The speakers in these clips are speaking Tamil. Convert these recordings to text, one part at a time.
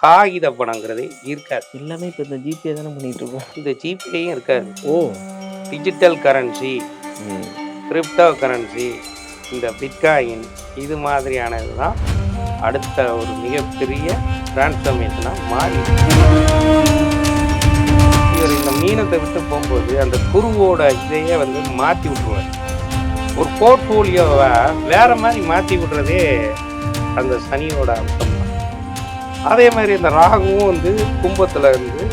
காகித பணங்கிறதே இருக்காது. எல்லாமே இப்போ இந்த ஜிபே தானே பண்ணிட்டு இருக்கோம். இந்த ஜிபேயும் இருக்காது. ஓ. டிஜிட்டல் கரன்சி, ம். கிரிப்டோ கரன்சி, இந்த பிட்காயின் இது மாதிரியானது தான் அடுத்த ஒரு மிகப்பெரிய டிரான்ஸ்ஃபர்மேஷனாக மாறி இவர் இந்த மீனத்தை விட்டு போகும்போது அந்த குருவோட இதையே வந்து மாற்றி விட்டுருவார். ஒரு போர்ட்ஃபோலியோவை வேற மாதிரி மாற்றி விடுறதே அந்த சனியோட அம்சம் தான். அதே மாதிரி இந்த ராகுவும் வந்து கும்பத்தில் இருந்து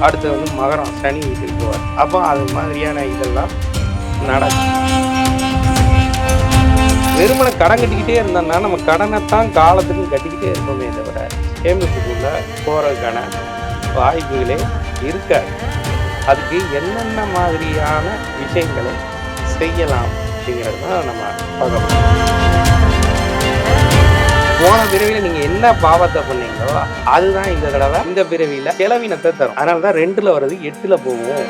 அடுத்து வந்து மகரம் சனி வீட்டுக்கு போவார். அப்போ அது மாதிரியான இதெல்லாம் நடக்கும். வெறுமனை கடன் கட்டிக்கிட்டே இருந்தோம்னா நம்ம கடனைத்தான் காலத்துக்கும் கட்டிக்கிட்டே இருப்போமே தவிர சேமிப்புக்குள்ள போகிறதுக்கான வாய்ப்புகளே இருக்காது. அதுக்கு என்னென்ன மாதிரியான விஷயங்களை செய்யலாம் அப்படிங்கிறது தான் நம்ம பார்க்கணும். போன பிறவியில் நீங்கள் என்ன பாவத்தை பண்ணீங்களோ அதுதான் இந்த தடவை இந்த பிறவியில் செலவினத்தை தரும். அதனால தான் 2ல் வருது 8ல் போகும்.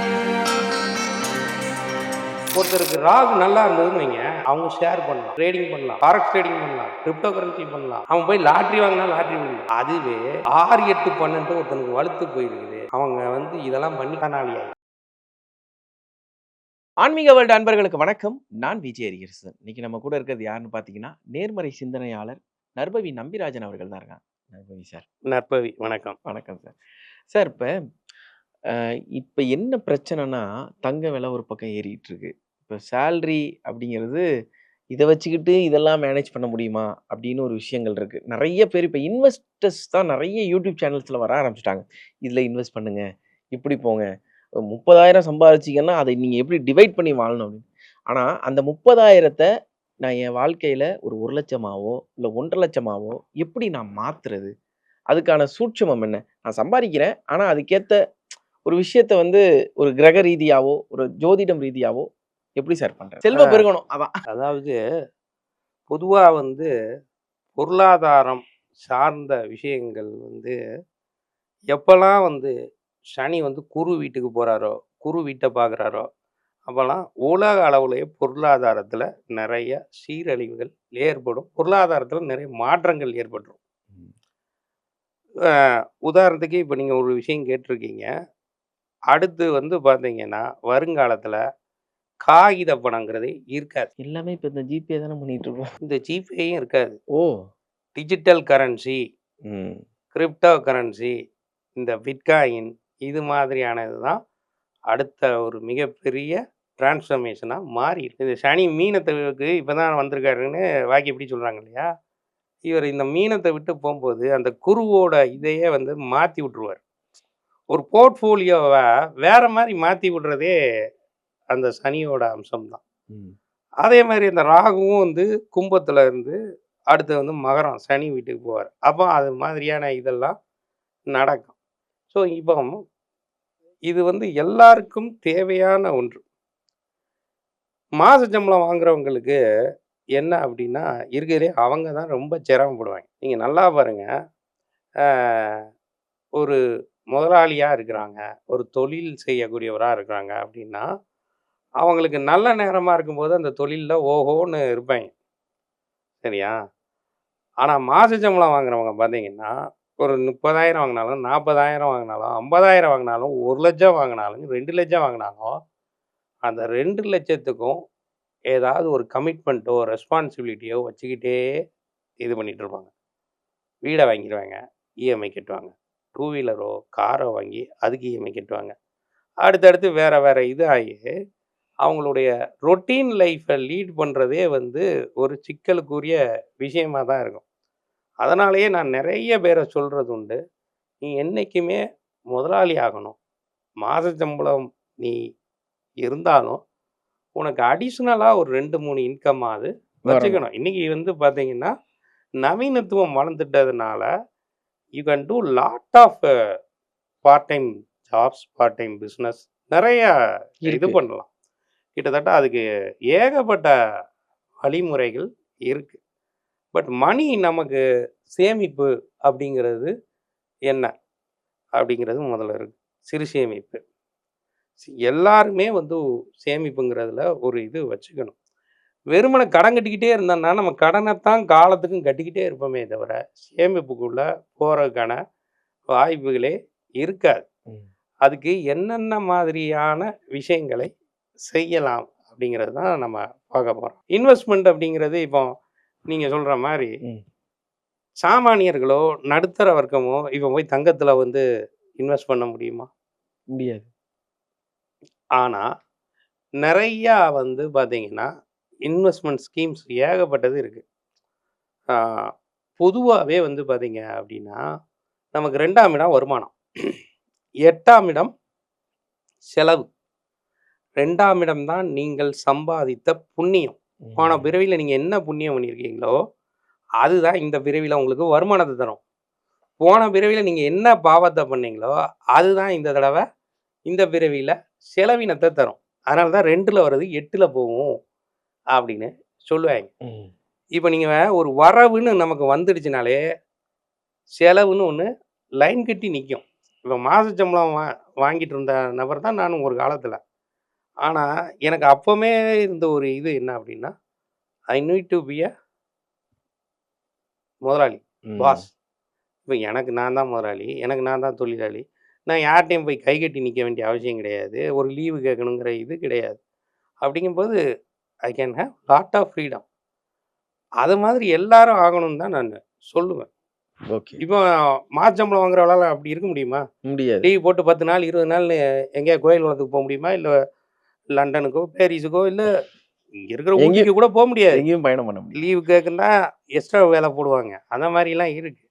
ஒருத்தருக்கு ராகு நல்லா இருந்ததுன்னு வைங்க, அவங்க ஷேர் பண்ணலாம், ட்ரேடிங் பண்ணலாம், ஃபாரெக்ஸ் ட்ரேடிங் பண்ணலாம், கிரிப்டோ கரன்சி பண்ணலாம். அவன் போய் லாட்ரி வாங்கினா லாட்ரி பண்ணலாம். அதுவே 6, 8, 12 ஒருத்தனுக்கு வலுத்து போயிருக்குது. அவங்க வந்து இதெல்லாம் பண்ணி கனாலியா. ஆன்மீக வேர்ல்டு அன்பர்களுக்கு வணக்கம். நான் விஜய் அரிகரசன். இன்னைக்கு நம்ம கூட இருக்கிறது யாருன்னு பார்த்தீங்கன்னா, நேர்மறை சிந்தனையாளர் நற்பவி நம்பிராஜன் அவர்கள் தான் இருக்காங்க. நற்பவி சார். நற்பவி வணக்கம். வணக்கம் சார். சார், இப்போ என்ன பிரச்சனைனா, தங்க விலை ஒரு பக்கம் ஏறிட்டு இருக்கு. இப்போ சேலரி அப்படிங்கிறது இதை வச்சுக்கிட்டு இதெல்லாம் மேனேஜ் பண்ண முடியுமா அப்படின்னு ஒரு விஷயங்கள் இருக்கு. நிறைய பேர் இப்போ இன்வெஸ்டர்ஸ் தான் நிறைய யூடியூப் சேனல்ஸ்ல வர ஆரம்பிச்சிட்டாங்க. இதில் இன்வெஸ்ட் பண்ணுங்க, இப்படி போங்க, 30,000 சம்பாதிச்சிங்கன்னா அதை நீங்க எப்படி டிவைட் பண்ணி வாழணும் அப்படின்னு. ஆனா அந்த 30,000த்தை நான் என் வாழ்க்கையில ஒரு 1 லட்சமாவோ இல்லை 1.5 லட்சமாவோ எப்படி நான் மாத்துறது? அதுக்கான சூட்சுமம் என்ன? நான் சம்பாதிக்கிறேன், ஆனா அதுக்கேத்த ஒரு விஷயத்த வந்து ஒரு கிரக ரீதியாவோ ஒரு ஜோதிடம் ரீதியாவோ எப்படி சார் பண்றேன்? செல்வ பெருகணும். அதான். அதாவது பொதுவா வந்து பொருளாதாரம் சார்ந்த விஷயங்கள் வந்து எப்பெல்லாம் வந்து சனி வந்து குரு வீட்டுக்கு போகிறாரோ, குரு வீட்டை பார்க்குறாரோ, அப்போல்லாம் உலக அளவுலேயே பொருளாதாரத்தில் நிறைய சீரழிவுகள் ஏற்படும். பொருளாதாரத்தில் நிறைய மாற்றங்கள் ஏற்பட்டுரும். உதாரணத்துக்கு இப்போ நீங்கள் ஒரு விஷயம் கேட்டிருக்கீங்க. அடுத்து வந்து பார்த்தீங்கன்னா வருங்காலத்தில் காகித பணங்கிறதே இருக்காது. எல்லாமே இப்போ இந்த ஜிபே தானே பண்ணிட்டு இருக்கோம். இந்த ஜிபேயும் இருக்காது. ஓ. டிஜிட்டல் கரன்சி, ம். கிரிப்டோ கரன்சி, இந்த பிட்காயின் இது மாதிரியானது தான் அடுத்த ஒரு மிகப்பெரிய டிரான்ஸ்ஃபர்மேஷனாக மாறி இருக்கு. இந்த சனி மீனத்துக்கு இப்போ தான் வந்திருக்காருன்னு வாக்கி எப்படி சொல்கிறாங்க இல்லையா, இவர் இந்த மீனத்தை விட்டு போகும்போது அந்த குருவோட இதையே வந்து மாற்றி விட்ருவார். ஒரு போர்ட்ஃபோலியோவை வேற மாதிரி மாற்றி விடுறதே அந்த சனியோட அம்சம்தான். அதே மாதிரி இந்த ராகுவும் வந்து கும்பத்தில் இருந்து அடுத்து வந்து மகரம் சனி வீட்டுக்கு போவார். அப்போ அது மாதிரியான இதெல்லாம் நடக்கும். ஸோ இப்போ இது வந்து எல்லாருக்கும் தேவையான ஒன்று. மாச சம்பளம் வாங்குறவங்களுக்கு என்ன அப்படின்னா இருக்கிறதே அவங்க தான் ரொம்ப சிரமப்படுவாங்க. நீங்கள் நல்லா பாருங்கள், ஒரு முதலாளியாக இருக்கிறாங்க, ஒரு தொழில் செய்யக்கூடியவராக இருக்கிறாங்க அப்படின்னா அவங்களுக்கு நல்ல நேரமாக இருக்கும்போது அந்த தொழிலில் ஓஹோன்னு இருப்பாங்க. சரியா? ஆனால் மாச சம்பளம் வாங்குறவங்க பார்த்தீங்கன்னா ஒரு 30,000 வாங்கினாலும் 40,000 வாங்கினாலும் 50,000 வாங்கினாலும் 1 லட்சம் வாங்கினாலும் 2 லட்சம் வாங்கினாலும் அந்த 2 லட்சத்துக்கும் ஏதாவது ஒரு கமிட்மெண்ட்டோ ரெஸ்பான்சிபிலிட்டியோ வச்சுக்கிட்டே இது பண்ணிகிட்டு இருப்பாங்க. வீடை வாங்கிடுவாங்க, இஎம்ஐ கட்டுவாங்க. 2 வீலரோ காரோ வாங்கி அதுக்கு இஎம்ஐ கட்டுவாங்க. அடுத்தடுத்து வேறு வேறு இது ஆகி அவங்களுடைய ரொட்டீன் லைஃப்பை லீட் பண்ணுறதே வந்து ஒரு சிக்கலுக்குரிய விஷயமாக தான் இருக்கும். அதனாலேயே நான் நிறைய பேரை சொல்கிறது உண்டு, நீ என்றைக்குமே முதலாளி ஆகணும். மாத சம்பளம் நீ இருந்தாலும் உனக்கு அடிஷ்னலாக ஒரு 2, 3 இன்கம்மாவது வச்சுக்கணும். இன்றைக்கி வந்து பார்த்தீங்கன்னா நவீனத்துவம் வளர்ந்துட்டதுனால you can do lot of part time jobs, part time business நிறையா இது பண்ணலாம். கிட்டத்தட்ட அதுக்கு ஏகப்பட்ட வழிமுறைகள் இருக்குது. பட் மணி நமக்கு சேமிப்பு அப்படிங்கிறது என்ன அப்படிங்கிறது முதல்ல இருக்குது. சிறு சேமிப்பு எல்லாருமே வந்து சேமிப்புங்கிறதுல ஒரு இது வச்சுக்கணும். வெறுமனை கடன் கட்டிக்கிட்டே இருந்தோம்னா நம்ம கடனைத்தான் காலத்துக்கும் கட்டிக்கிட்டே இருப்போமே தவிர சேமிப்புக்குள்ளே போகிறதுக்கான வாய்ப்புகளே இருக்காது. ம். அதுக்கு என்னென்ன மாதிரியான விஷயங்களை செய்யலாம் அப்படிங்கிறது தான் நம்ம பார்க்க போறோம். இன்வெஸ்ட்மெண்ட் அப்படிங்கிறது இப்போ நீங்க சொல்ற மாரி ம். சாமானியர்களோ, நடுத்தர வர்க்கமோ இப்போ போய் தங்கத்துல வந்து இன்வெஸ்ட் பண்ண முடியுமா? முடியாது. ஆனா, நெறையா வந்து பார்த்தீங்கன்னா, இன்வெஸ்ட்மென்ட் ஸ்கீம்ஸ் ஏகப்பட்டது இருக்கு. ஆ பொதுவாவே வந்து பார்த்தீங்க அப்படின்னா, நமக்கு 2ஆம் இடம் வருமானம். 8ஆம் இடம் செலவு. 2ஆம் இடம் தான் நீங்கள் சம்பாதித்த புண்ணியம். போன ம். பிறவியில நீங்க என்ன புண்ணியம் பண்ணியிருக்கீங்களோ, அதுதான் இந்த பிறவியில உங்களுக்கு வருமானத்த தரும். போன பிறவியில நீங்க என்ன பாவத்த பண்ணீங்களோ, அதுதான் இந்த தடவ இந்த பிறவியில செலவினத்த தரும். அதனால தான் 2ல வர்றது 8ல போகும் அப்படின்னு சொல்லுவாய்ங்க. ம். இப்ப நீங்க ஒரு வரவுன்னு நமக்கு வந்துடுச்சுனாலே, செலவுன்னு ஒண்ணு லைன் கட்டி நிக்கும். இப்ப மாச சம்பளம் வாங்கிட்டு இருந்த நபர் தான் நானும் ஒரு காலத்துல. ஆனா, எனக்கு அப்பமே இருந்த ஒரு இது என்ன அப்படின்னா, I need to be a முதலாளி, ம். பாஸ். இப்ப எனக்கு நான் தான் முதலாளி, எனக்கு நான் தான் தொழிலாளி. நான் யார்ட்டயும் போய் கை கட்டி நிக்க வேண்டிய அவசியம் கிடையாது. ஒரு லீவு கேட்கணுங்கிற இது கிடையாது. அப்படிங்கும்போது, I can have lot of freedom. அது மாதிரி எல்லாரும் ஆகணும்னு தான் நானு சொல்லுவேன். ஓகே. இப்போ மாசம்பளம் வாங்குறவங்களால அப்படி இருக்க முடியுமா? முடியாது. லீவ் போட்டு 10 நாள், 20 நாள்னு எங்கேயாவது கோயில் குளத்துக்கு போ முடியுமா? இல்ல லண்டனுக்கோ, பாரிஸுக்கோ, இல்ல இங்க இருக்கிற ஊட்டிக்கு எங்கேயும் கூட போ முடியாது. எங்கேயும் பயணம் பண்ண முடியாது. லீவு கேட்குன்னா எக்ஸ்ட்ரா வேலை போடுவாங்க. அந்த மாரிலாம் இருக்கு.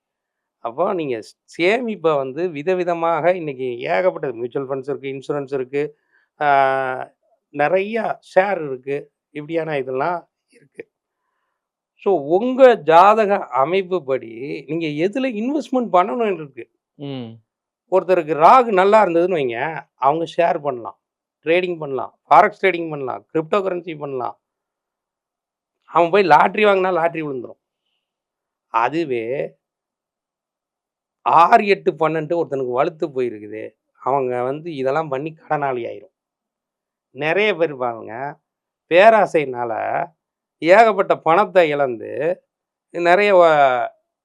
அப்போ நீங்க சேமிப்ப வந்து விதவிதமாக இன்னைக்கு ஏகப்பட்டது மியூச்சுவல் ஃபண்ட்ஸ் இருக்கு, இன்சூரன்ஸ் இருக்கு, ஆ நெறையா ஷேர் இருக்கு. இப்படியான இதெல்லாம் இருக்கு. ஸோ உங்க ஜாதக அமைப்புப்படி நீங்க எதுல இன்வெஸ்ட்மென்ட் பண்ணணும்னு இருக்கு. ம். ஒருத்தருக்கு ராகு நல்லா இருந்ததுன்னு வைங்க, அவங்க ஷேர் பண்ணலாம், ட்ரேடிங் பண்ணலாம், ஃபாரெக்ஸ் ட்ரேடிங் பண்ணலாம், கிரிப்டோ கரன்சி பண்ணலாம். அவன் போய் லாட்டரி வாங்குனா லாட்டரி விழுந்துரும். அதுவே 6, 8, 12 ஒருத்தனுக்கு வலுத்து போயிருக்குது. அவங்க வந்து இதெல்லாம் பண்ணி கடனாளி ஆயிரும். நெறைய பேர் பாருங்க, பேராசையினால ஏகப்பட்ட பணத்த இழந்து, நெறைய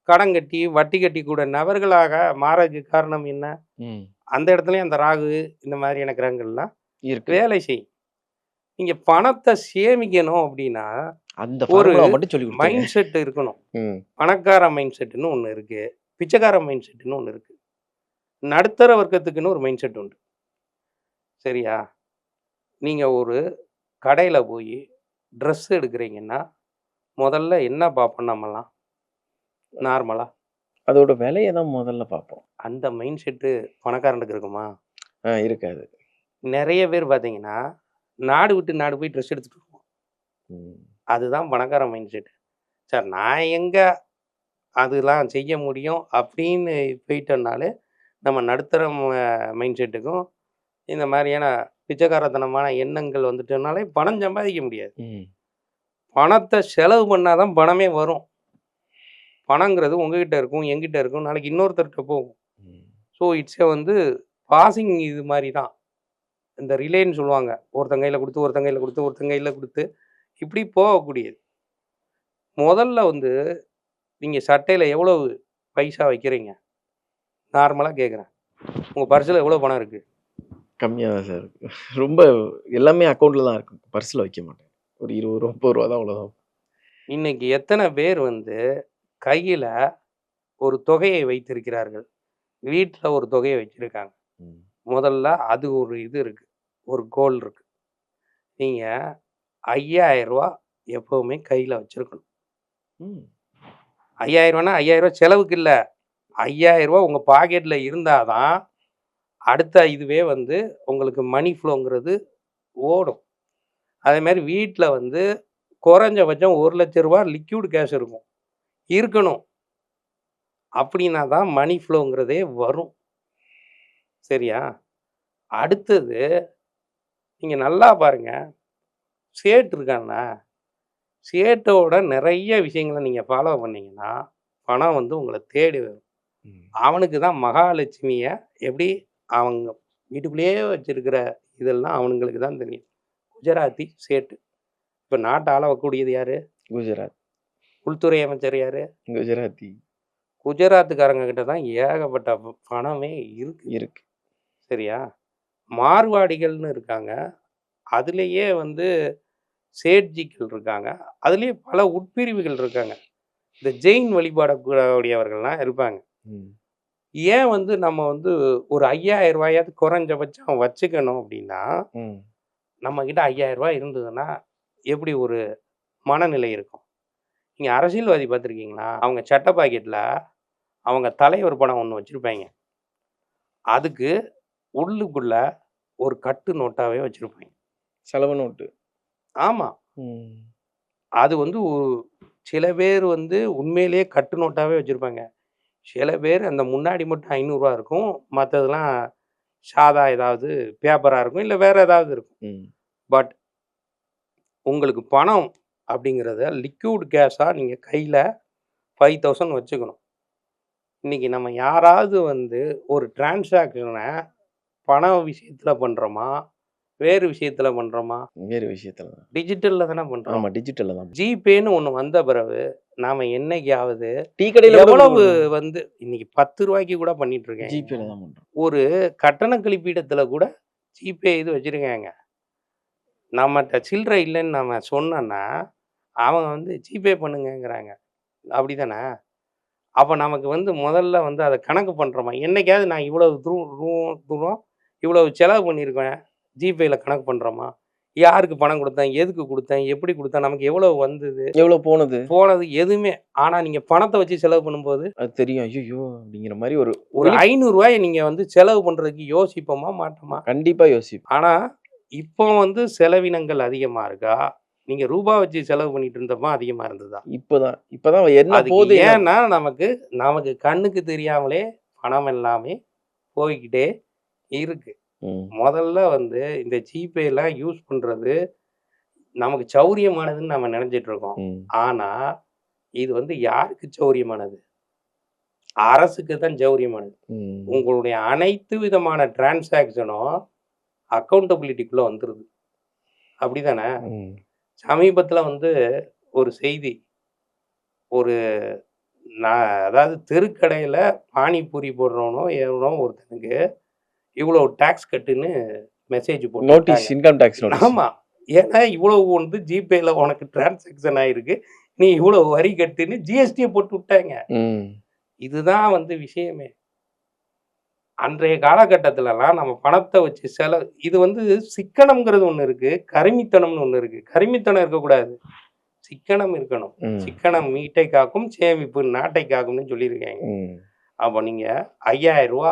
கடன் கட்டி, வட்டி கட்டிக்கூட நபர்களாக மாறதுக்கு காரணம் என்ன? ம். அந்த இடத்துலயும் அந்த ராகு, இந்த மாதிரியான கிரகங்கள்லாம் இருக்கு. வேலை செய்யும். நீங்க பணத்த சேமிக்கணும் அப்டின்னா, அந்த ஒரு ஃபார்முலாவ மட்டும் சொல்லிக் குடுத்துருங்க. மைண்ட் செட் இருக்கணும். ம். பணக்கார மைண்ட் செட்ன்னு ஒண்ணு இருக்கு. பிச்சைக்கார மைண்ட் செட்ன்னு ஒண்ணு இருக்கு. நடுத்தர வர்க்கத்துக்குன்னு ஒரு மைண்ட் செட் உண்டு. சரியா? நீங்க ஒரு கடையில போயி ட்ரெஸ் எடுக்குறீங்கன்னா, முதல்ல என்ன பார்ப்போம் நம்மலாம் நார்மலா? அதோட விலைய தான் முதல்ல பார்ப்போம். அந்த மைண்ட் செட்டு பணக்காரனுக்கு இருக்குமா? இருக்காது. நெறைய பேர் பார்த்தீங்கன்னா, நாடு விட்டு நாடு போய் ட்ரெஸ் எடுத்துட்டு வருவான். ம். அதுதான் பணக்கார மைண்ட் செட். சார் நான் எங்க அதெல்லாம் செய்ய முடியும் அப்படின்னு போயிட்டோம்னாலே, நம்ம நடுத்தர மைண்ட் செட்டுக்கும், இந்த மாரியான பிச்சைக்காரத்தனமான எண்ணங்கள் வந்துட்டோம்னாலே பணம் சம்பாதிக்க முடியாது. ம். பணத்த செலவு பண்ணா தான் பணமே வரும். பணங்கிறது உங்ககிட்ட இருக்கும், என்கிட்ட இருக்கும். நாளைக்கு இன்னொருத்தர்ட்ட போகும். ம். ஸோ இட்ஸ் எ வந்து பாசிங் இது மாரி தான். இந்த ரிலேன்னு சொல்லுவாங்க. ஒருத்தன் கையில குடுத்து, ஒருத்தன் கையில குடுத்து, ஒருத்தன் கையில குடுத்து, இப்படி போகக்கூடியது. முதல்ல வந்து நீங்க சட்டையில எவ்வளவு பைசா வைக்கிறீங்க? நார்மலா கேட்குறேன். உங்க பர்ஸ்ல எவ்வளோ பணம் இருக்கு? கம்மியா தான் சார் இருக்கு. ரொம்ப எல்லாமே அக்கவுண்ட்ல தான் இருக்கும். பர்ஸ்ல வைக்க மாட்டேன். ஒரு ரூ. 20 ரூ. 30 தான் அவ்வளோதான். இன்னைக்கு எத்தன பேர் வந்து கையில ஒரு தொகையை வைத்திருக்கிறார்கள்? வீட்ல ஒரு தொகையை வச்சிருக்காங்க. ம். முதல்ல அது ஒரு இது இருக்கு. ஒரு கோல் இருக்கு. நீங்க ரூ. 5000 எப்பவுமே கையில வச்சிருக்கணும். ம். ரூ. 5000னா ரூ. 5000 செலவுக்கு இல்ல. ரூ. 5000 உங்க பாக்கெட்ல இருந்தா தான், அடுத்த இதுவே வந்து உங்களுக்கு மணி ஃப்ளோங்கிறது ஓடும். அதேமாரி வீட்ல வந்து குறைஞ்சபட்சம் ரூ. 1,00,000 லிக்விட் கேஷ் இருக்கும். இருக்கணும். அப்படின்னா தான் மணி ஃப்ளோங்கிறதே வரும். சரியா? அடுத்தது நீங்க நல்லா பாருங்க. சேட் இருக்கான்ல, சேட்டோட நெறைய விஷயங்கள நீங்க ஃபாலோ பண்ணீங்கன்னா, பணம் வந்து உங்கள தேடி வரும். ம். அவனுக்கு தான் மகாலட்சுமிய எப்படி அவங்க வீட்டுக்குள்ளேயே வச்சிருக்கிற இதெல்லாம் அவனுங்களுக்கு தான் தெரியும். குஜராத்தி சேட்டு. இப்ப நாட்ட ஆளக்கூடியது யாரு? குஜராத். உள்துறை அமைச்சர் யாரு? குஜராத்தி. குஜராத்துக்காரங்க கிட்ட தான் ஏகப்பட்ட பணமே இருக்கு. இருக்கு. சரியா? மார்வாடிகள்னு இருக்காங்க. அதுலேயே வந்து சேட்ஜிகள் இருக்காங்க. அதுலேயே பல உட்பிரிவுகள் இருக்காங்க. இந்த ஜெயின் வழிபாடக்கூடியவர்கள்லாம் இருப்பாங்க. ம். ஏன் வந்து நம்ம வந்து ஒரு ரூ. 5000 குறைஞ்சபட்சம் வச்சுக்கணும் அப்படின்னா, ம். நம்மகிட்ட ரூ. 5000 இருந்ததுன்னா, எப்படி ஒரு மனநிலை இருக்கும்? நீங்க அரசியல்வாதி பார்த்துருக்கீங்களா? அவங்க சட்ட பாக்கெட்ல அவங்க தலைவர் படம் ஒண்ணு வச்சிருப்பாய்ங்க. அதுக்கு உள்ளுக்குள்ள ஒரு கட்டு நோட்டாவே வச்சிருப்பாய்ங்க. செலவு நோட்டு. ஆமா. ம். அது வந்து சில பேர் வந்து உண்மையிலேயே கட்டு நோட்டாவே வச்சிருப்பாங்க. சில பேர் அந்த முன்னாடி மட்டும் ரூ. 500 இருக்கும். மத்ததெல்லாம் சாதா ஏதாவது பேப்பரா இருக்கும். இல்ல வேற ஏதாவது இருக்கும். ம். பட் உங்களுக்கு பணம் அப்படிங்கிறத லிக்விட் கேஷா நீங்க கையில 5000 வச்சுக்கணும். இன்னைக்கு நம்ம யாராவது வந்து ஒரு டிரான்சாக்ஷன பண விஷயத்துல பண்றோமா? வேறு விஷயத்துல பண்றோமா? வேறு விஷயத்துல தான். டிஜிட்டல்ல தானே பண்றோம். ஆமா. டிஜிட்டல்ல தான். ஜிபேன்னு ஒண்ணு வந்த பிறகு நாம என்னைக்காவது டீ கடையில கூட எவ்வளவு வந்து இன்னைக்கு ரூ. 10 கூட பண்ணிட்டு இருக்காங்க. ஜிபேல தான் பண்றோம். ஒரு கட்டண கழிப்பீடத்துல கூட ஜிபே இது வச்சிருக்காங்க. நம்மட்ட சில்லறை இல்லன்னு நம்ம சொன்னோம்னா, அவங்க வந்து ஜிபே பண்ணுங்கங்கிறாங்க. அப்படிதானே? அப்ப நமக்கு வந்து முதல்ல வந்து அத கணக்கு பண்றோமா? என்னைக்காவது நான் இவ்வளவு தூரம் இவ்வளவு செலவு பண்ணியிருக்கேன். ஜிபேல கணக்கு பண்றோமா? யாருக்கு பணம் குடுத்தேன்? எதுக்கு குடுத்தேன்? எப்படி குடுத்தேன்? நமக்கு எவ்வளவு வந்தது? எவ்வளோ போனது? போனது எதுவுமே. ஆனா நீங்க பணத்த வச்சு செலவு பண்ணும்போது, அது தெரியும். ஐய்யய்யோ! அப்படிங்கிற மாரி ஒரு ஒரு ரூ. 500 நீங்க வந்து செலவு பண்றதுக்கு யோசிப்போமா? மாட்டோமா? கண்டிப்பா யோசிப்பேன். ஆனா, இப்போ வந்து செலவினங்கள் அதிகமா இருக்கா? நீங்க ரூபா வச்சு செலவு பண்ணிட்டு இருந்தப்ப அதிகமா இருந்ததா? இப்பதான் என்ன அதுக்கு போது என்ன ஏன்னா, நமக்கு நமக்கு கண்ணுக்கு தெரியாமலே பணம் எல்லாமே போய்க்கிட்டே இருக்கு. ம். முதல்ல வந்து இந்த ஜிபேலாம் யூஸ் பண்றது நமக்கு சௌரியமானதுன்னு நம்ம நெனச்சிட்டு இருக்கோம். ம். ஆனா, இது வந்து யாருக்கு சௌரியமானது? அரசுக்கு தான் சௌரியமானது. ம். உங்களுடைய அனைத்து விதமான டிரான்சாக்ஷனும் அக்கவுண்டபிலிட்டிக்குள்ள வந்துருது. அப்படிதானே? ம். சமீபத்தில வந்து ஒரு செய்தி. ஒரு அதாவது தெருக்கடையில பானிபூரி போடுறவனோ, எவனோ ஒருத்தனுக்கு இவ்வளோ டாக்ஸ் கட்டுன்னு மெசேஜ் போட்டு நோட்டீஸ் விட்டாங்க. Income tax notice. ஆமா. ஏன்னா இவ்வளவு வந்து ஜிபேல உனக்கு டிரான்சாக்ஷன் ஆயிருக்கு. நீ இவ்வளவு வரி கட்டுன்னு ஜிஎஸ்டிய போட்டு விட்டாங்க. ம். இதுதான் வந்து விஷயமே. அன்றைய காலகட்டத்துலலாம் நம்ம பணத்த வச்சு இது வந்து சிக்கனம்ங்கிறது ஒண்ணு இருக்கு. கருமித்தனம்னு ஒண்ணு இருக்கு. கருமித்தனம் இருக்கக்கூடாது. சிக்கனம் இருக்கணும். ம். சிக்கனம் மீட்டை காக்கும், சேமிப்பு நாட்டை காக்கும்னு சொல்லியிருக்காங்க. ம். அப்ப நீங்க ரூ. 5000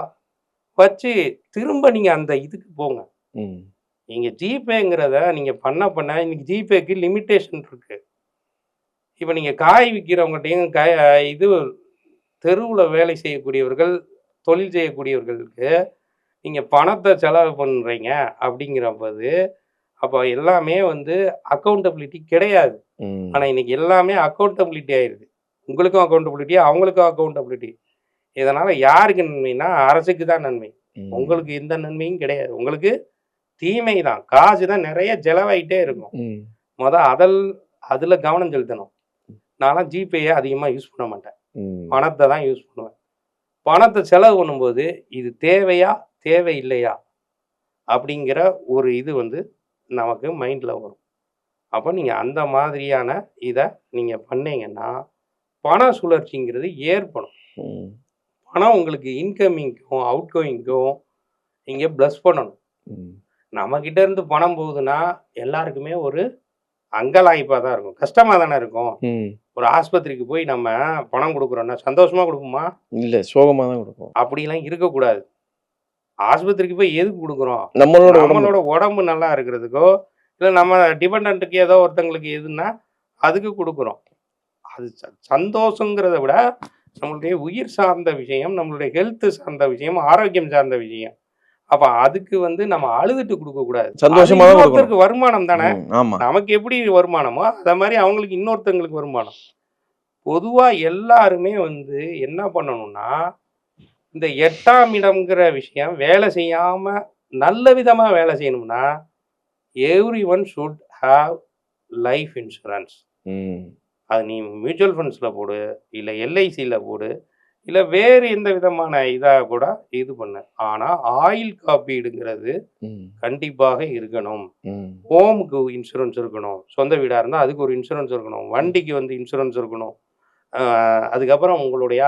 வச்சு திரும்ப நீங்க அந்த இதுக்கு போங்க. ம். நீங்க ஜிபேங்கிறத நீங்க பண்ண இன்னைக்கு ஜிபேக்கு லிமிட்டேஷன் இருக்கு. இப்ப நீங்க காய் விக்கிறவங்கட்டயும் இது தெருவுல வேலை செய்யக்கூடியவர்கள், தொழில் செய்யக்கூடியவர்களுக்கு நீங்க பணத்த செலவு பண்றீங்க அப்படிங்கிறபோது, அப்ப எல்லாமே வந்து அக்கவுண்டபிலிட்டி கிடையாது. ம். ஆனா இன்னைக்கு எல்லாமே அக்கவுண்டபிலிட்டி ஆயிருது. உங்களுக்கும் அக்கவுண்டபிலிட்டி, அவங்களுக்கும் அக்கவுண்டபிலிட்டி. இதனால யாருக்கு நன்மைன்னா, அரசுக்கு தான் நன்மை. ம். உங்களுக்கு எந்த நன்மையும் கிடையாது. உங்களுக்கு தீமை தான். காசு தான் நெறைய செலவாயிட்டே இருக்கும். ம். மொத அதுல கவனம் செலுத்தணும். நான்லாம் ஜிபேய அதிகமா யூஸ் பண்ண மாட்டேன். ம். பணத்த தான் யூஸ் பண்ணுவேன். பணத்த செலவு பண்ணும்போது, இது தேவையா? தேவையில்லையா? அப்படிங்கிற ஒரு இது வந்து நமக்கு மைண்ட்ல வரும். அப்ப நீங்க அந்த மாதிரியான இத நீங்க பண்ணீங்கன்னா, பண சுழற்சிங்கிறது ஏற்படும். ம். பணம் உங்களுக்கு இன்கமிங்க்கும், அவுட்கோயிங்க்கும் நீங்க பிளஸ் பண்ணணும். ம். நம்மகிட்ட இருந்து பணம் போகுதுன்னா, எல்லாருக்குமே ஒரு அங்கலாய்ப்பா தான் இருக்கும். கஷ்டமா தானே இருக்கும். ம். ஒரு ஆஸ்பத்திரிக்கு போய் நம்ம பணம் குடுக்குறோம்னா, சந்தோஷமா குடுப்போமா? இல்ல சோகமா தான் குடுப்போம். அப்படிலாம் இருக்கக்கூடாது. ஆஸ்பத்திரிக்கு போய் எதுக்கு குடுக்குறோம்? நம்மளோட உடம்பு நம்மளோட உடம்பு நல்லா இருக்கிறதுக்கோ, இல்ல நம்ம டிபெண்டன்ட்க்கு ஏதோ ஒருத்தங்களுக்கு எதுன்னா, அதுக்கு குடுக்குறோம். அது சந்தோஷங்கிறத விட, நம்மளுடைய உயிர் சார்ந்த விஷயம், நம்மளுடைய ஹெல்த் சார்ந்த விஷயம், ஆரோக்கியம் சார்ந்த விஷயம். அப்ப அதுக்கு வந்து நம்ம அழுதுட்டு குடுக்கக்கூடாது. சந்தோஷமா தான் குடுக்கணும். இன்னொருத்தருக்கு வருமானம் தானே. ஆமா. நமக்கு எப்படி வருமானமோ, அத மாரி அவங்களுக்கு இன்னொருத்தங்களுக்கு வருமானம். பொதுவா எல்லாருமே வந்து என்ன பண்ணணும்னா, இந்த 8ஆம் இடம்ங்கிற விஷயம் வேலை செய்யாம நல்ல விதமா வேலை செய்யணும்னா, everyone should have life insurance. ம். அது நீ மியூச்சுவல் ஃபண்ட்ஸ்ல போடு, இல்ல எல்ஐசில போடு, இல்ல வேறு எந்த விதமான இதா கூட இது பண்ணு. ஆனா ஆயுள் காப்பீடுங்கிறது ம். கண்டிப்பாக இருக்கணும். ம். ஹோமுக்கு இன்சூரன்ஸ் இருக்கணும். சொந்த வீடா இருந்தா அதுக்கு ஒரு இன்சூரன்ஸ் இருக்கணும். வண்டிக்கு வந்து இன்சூரன்ஸ் இருக்கணும். அ அதுக்கப்புறம் உங்களுடைய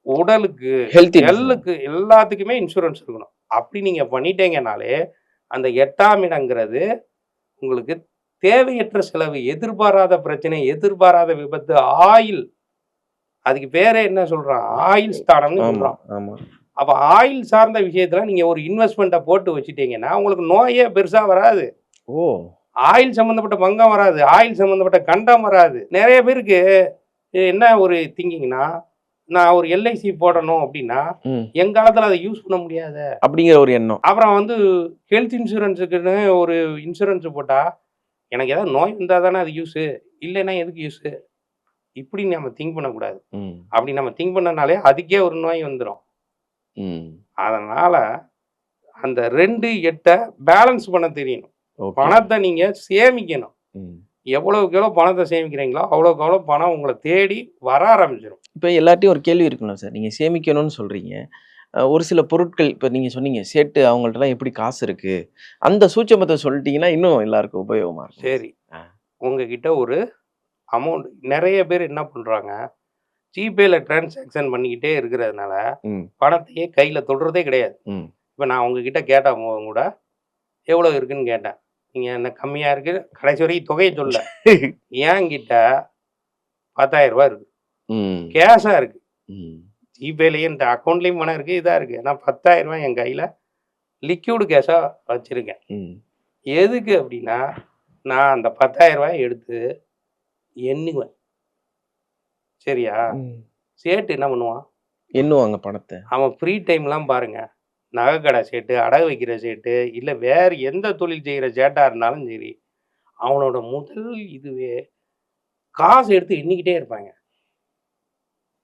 உடலுக்கு, ஹெல்த் இன்சூரன்ஸ். எல்லுக்கு எல்லாத்துக்குமே இன்சூரன்ஸ் இருக்கணும். அப்படி நீங்க பண்ணிட்டீங்கனாலே, அந்த 8ஆம் இடங்கிறது உங்களுக்கு தேவையற்ற செலவு, எதிர்பாராத பிரச்சனை, எதிர்பாராத விபத்து, ஆயுள் அதுக்கு பேரே என்ன சொல்றான்? ஆயுள் ஸ்தானம்னு ஆமா, சொல்றான். ஆமா. அப்ப ஆயுள் சார்ந்த விஷயத்துல நீங்க ஒரு இன்வெஸ்ட்மென்ட்ட போட்டு வச்சுட்டீங்கன்னா, உங்களுக்கு நோயே பெருசா வராது. ஓ! ஆயில் சம்மந்தப்பட்ட பங்கம் வராது. ஆயில் சம்மந்தப்பட்ட கண்டம் வராது. நெறைய பேருக்கு என்ன ஒரு திங்கிங்ன்னா, நான் ஒரு எல்ஐசி போடணும் அப்டின்னா, ம். எங்காலத்துல அத யூஸ் பண்ண முடியாதே. அப்படிங்கிற ஒரு எண்ணம். அப்புறம் வந்து ஹெல்த் இன்சூரன்ஸுக்குன்னு ஒரு இன்சூரன்ஸ் போட்டா, எனக்கு ஏதாவது நோய் வந்தா தானே அது யூஸு. இல்லைன்னா எதுக்கு யூஸு? இப்படி நம்ம திங்க் பண்ணக்கூடாது. ம். அப்படி நம்ம திங்க் பண்ணனாலே அதுக்கே ஒரு நோய் வந்துரும். ம். அதனால அந்த 2, 8 பேலன்ஸ் பண்ண தெரியணும். ஓகே. பணத்த நீங்க சேமிக்கணும். ம். எவ்வளவுக்கு எவ்வளோ பணத்த சேமிக்கிறீங்களோ, அவ்வளோக்கு அவ்வளோ பணம் உங்கள தேடி வர ஆரம்பிச்சுரும். இப்ப எல்லார்ட்டயும் ஒரு கேள்வி இருக்கும்ல சார். நீங்க சேமிக்கணும்னு சொல்றீங்க. ஒரு சில பொருட்கள் இப்ப நீங்க சொன்னீங்க, சேட்டு அவங்கள்ட்டலாம் எப்படி காசு இருக்கு? அந்த சூட்சமத்த சொல்லிட்டீங்கன்னா, இன்னும் எல்லாருக்கும் உபயோகமா இருக்கும். சரி. ஆ. உங்ககிட்ட ஒரு அமௌண்ட் நெறைய பேர் என்ன பண்றாங்க, ஜிபேல டிரான்சாக்ஷன் பண்ணிக்கிட்டே இருக்கிறதுனால, ம். பணத்தையே கையில தொடுறதே கிடையாது. ம். இப்ப நான் உங்ககிட்ட கேட்டபோது கூட, எவ்வளோ இருக்குன்னு கேட்டேன். நீங்க என்ன கம்மியா இருக்கு, கடைசி வரைக்கும் தொகைய சொல்லல. என்கிட்ட ரூ. 10,000 இருக்கு. ம். கேஷா இருக்கு. ம். ஜிபேலயும் இந்த அக்கவுண்ட்லயும் பணம் இருக்கு, இதா இருக்கு. நான் ரூ. 10,000 என் கையில லிக்விட் கேஷா வச்சிருக்கேன். ம். எதுக்கு அப்டின்னா, நான் அந்த ரூ. 10,000 எடுத்து எண்ணுவேன். சரியா? ம். சேட்டு என்ன பண்ணுவான்? எண்ணுவாங்க பணத்த. அவன் ஃப்ரீ டைம்லாம் பாருங்க. நகைக்கடை சேட்டு, அடகு வைக்கிற சேட்டு, இல்ல வேறு எந்த தொழில் செய்ற சேட்டா இருந்தாலும் சரி, அவனோட முதல் இதுவே காசு எடுத்து எண்ணிக்கிட்டே இருப்பாங்க.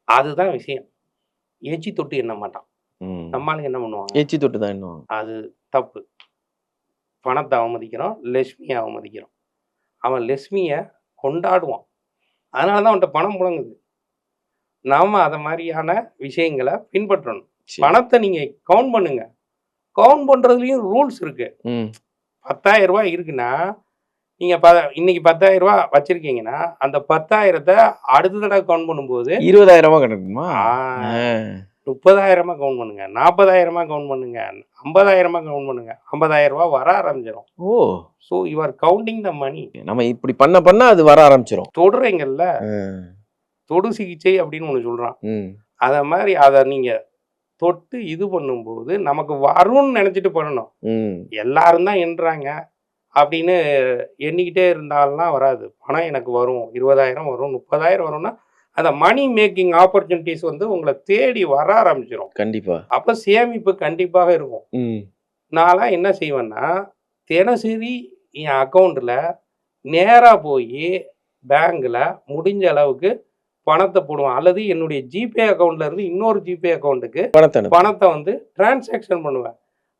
அதுதான் விஷயம். எச்சி தொட்டு எண்ண மாட்டான். ம். நம்ம ஆளுங்க என்ன பண்ணுவாங்க? எச்சி தொட்டு தான் எண்ணுவாங்க. அது தப்பு. பணத்த அவமதிக்கிறோம், லட்சுமிய அவமதிக்கிறோம். அவன் லட்சுமிய கொண்டாடுவான். அதனால தான் அவன்ட்ட பணம் புழங்குது. நாம அத மாரியான விஷயங்கள பின்பற்றணும். சரி. பணத்த நீங்க கவுண்ட் பண்ணுங்க. கவுண்ட் பண்றதுலயும் ரூல்ஸ் இருக்கு. ம். ரூ. 10,000 இருக்குன்னா, நீங்க இன்னைக்கு ரூ. 10,000 வச்சிருக்கீங்கன்னா, அந்த 10,000த்த அடுத்த தடவ கவுண்ட் பண்ணும்போது 20,000 கணக்குமா? ஆ ஆ. 30,000 கவுண்ட் பண்ணுங்க. 40,000 கவுண்ட் பண்ணுங்க. 50,000 கவுண்ட் பண்ணுங்க. ரூ. 50,000 வர ஆரம்பிச்சிரும். Oh! So you are counting the money. நம்ம இப்படி பண்ண அது வர ஆரம்பிச்சிரும். தொடுறீங்கல்ல, ஆ. தொடு சிகிச்சை அப்படின்னு ஒண்ணு சொல்றான். ம். அத மாரி அத நீங்க தொட்டு இது பண்ணும்போது, நமக்கு வரும்னு நெனச்சுட்டு பண்ணணும். ம். எல்லாரும் தான் எண்ணுறாங்க அப்படின்னு எண்ணிக்கிட்டே இருந்தால்லாம் வராது. பணம் எனக்கு வரும். 20,000 வரும், 30,000 வரும்னா, அந்த மனி மேக்கிங் ஆப்பர்ச்சுனிட்டீஸ் வந்து உங்கள தேடி வர ஆரம்பிச்சுரும். கண்டிப்பா. அப்ப சேமிப்பு கண்டிப்பாக இருக்கும். ம். நான்லாம் என்ன செய்வேன்னா, தினசரி என் அக்கவுண்ட்ல நேரா போயி பேங்க்ல முடிஞ்ச அளவுக்கு பணத்த போடுவேன். அல்லது என்னுடைய ஜிபே அக்கவுண்ட்ல இருந்து இன்னொரு ஜிபே அக்கவுண்ட்டுக்கு பணத்த அனுப்பு. பணத்த வந்து டிரான்சாக்ஷன் பண்ணுவேன்.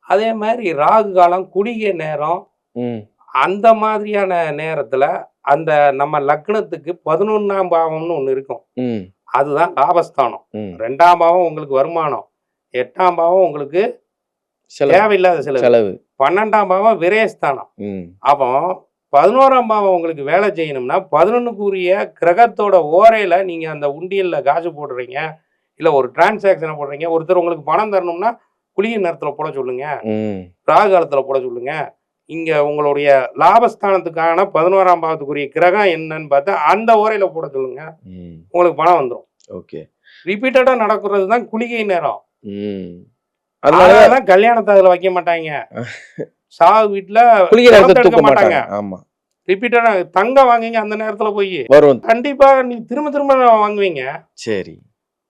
அதே மாரி ராகு காலம், குளிகை நேரம், ம். அந்த மாதிரியான நேரத்துல அந்த நம்ம லக்னத்துக்கு 11ஆம் பாவம்னு ஒண்ணு இருக்கும். ம். அதுதான் லாபஸ்தானம். ம். 2ஆம் பாவம் உங்களுக்கு வருமானம். 8ஆம் பாவம் உங்களுக்கு செலவு. தேவையில்லாத செலவு. செலவு. 12ஆம் பாவம் விரயஸ்தானம். ம். அப்போ 11ஆம் பாவம் உங்களுக்கு வேலை செய்யணும்னா, 11க்குரிய கிரகத்தோட ஓரையில நீங்க அந்த உண்டியல்ல காசு போடுறீங்க. இல்ல ஒரு டிரான்சாக்ஷன போடுறீங்க. ஒருத்தர் உங்களுக்கு பணம் தரணும்னா, குளிகை நேரத்துல போட சொல்லுங்க. ம். ராகு காலத்துல போட சொல்லுங்க. இங்க உங்களுடைய லாபஸ்தானத்துக்கான 11ஆம் பாவத்துக்குரிய கிரகம் என்னன்னு பார்த்தா, அந்த ஓரையில போட சொல்லுங்க. ம். உங்களுக்கு பணம் வந்துரும். ஓகே. ரிப்பீட்டடா நடக்கிறது தான் குளிகை நேரம். ம். அதனால அதனால தான் கல்யாணத்த அதுல வைக்க மாட்டாய்ங்க. சாவு வீட்ல குளிக்கிற பணத்த இடத்துல எடுக்க தூக்க மாட்டாங்க. மாட்டாங்க. ஆமா. ரிப்பீட்டடா தங்கம் வாங்குங்க அந்த நேரத்துல போயி. வரும். கண்டிப்பா நீ திரும்ப திரும்ப வாங்குவீங்க. சரி.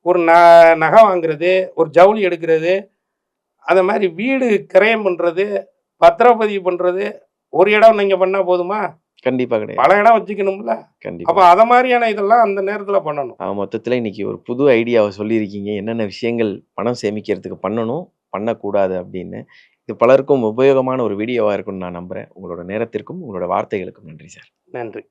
ஒரு நகை வாங்குறது, ஒரு ஜவுளி எடுக்கிறது, அந்த மாரி வீடு கிரயம் பண்றது, பத்திரப்பதிவு பண்றது, ஒரு இடம் நீங்க பண்ணா போதுமா? கண்டிப்பா கிடையாது. பல இடம் வச்சுக்கணும்ல. கண்டிப்பா. அப்ப அத மாரியான இதெல்லாம் அந்த நேரத்துல பண்ணணும். மொத்தத்துல இன்னைக்கு ஒரு புது ஐடியாவ சொல்லியிருக்கீங்க. என்னென்ன விஷயங்கள் பணம் சேமிக்கிறதுக்கு பண்ணணும், பண்ணக்கூடாது அப்படின்னு. இது பலருக்கும் உபயோகமான ஒரு வீடியோவா இருக்கும்னு நான் நம்புறேன். உங்களோட நேரத்திற்கும், உங்களோட வார்த்தைகளுக்கும் நன்றி சார். நன்றி.